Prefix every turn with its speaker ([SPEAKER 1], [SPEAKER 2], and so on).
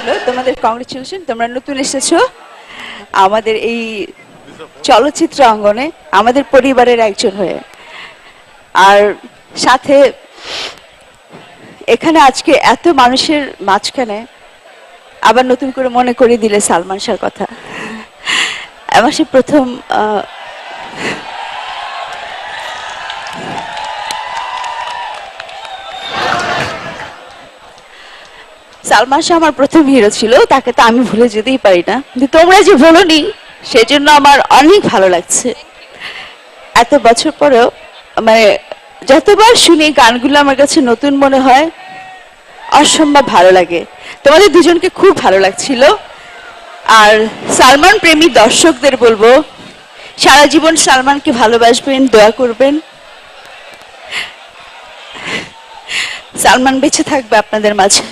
[SPEAKER 1] হলো তোমাদের কংগ্রেচুলেশন, তোমরা নতুন এসেছো আমাদের এই চলচ্চিত্র অঙ্গনে আমাদের পরিবারের একজন হয়ে। আর সাথে এখানে আজকে এত মানুষের মাঝখানে আবার নতুন করে মনে করে দিলে সালমান শাহর কথা। আমার সে প্রথম সালমান শাহ আমার প্রথম হিরো ছিল, তাকে তো আমি ভুলে যেতেই পারি না। কিন্তু তোমরা যে বলোনি সেজন্য আমার অনেক ভালো লাগছে। এত বছর পরেও মানে যতবার শুনি গানগুলো আমার কাছে নতুন মনে হয়, অসম্ভব ভালো লাগে। তোমাদের দুজনকে খুব ভালো লাগছিল। আর সালমান প্রেমী দর্শকদের বলবো সারা জীবন সালমানকে ভালোবাসবেন, দোয়া করবেন। সালমান বেঁচে থাকবে আপনাদের মাঝে।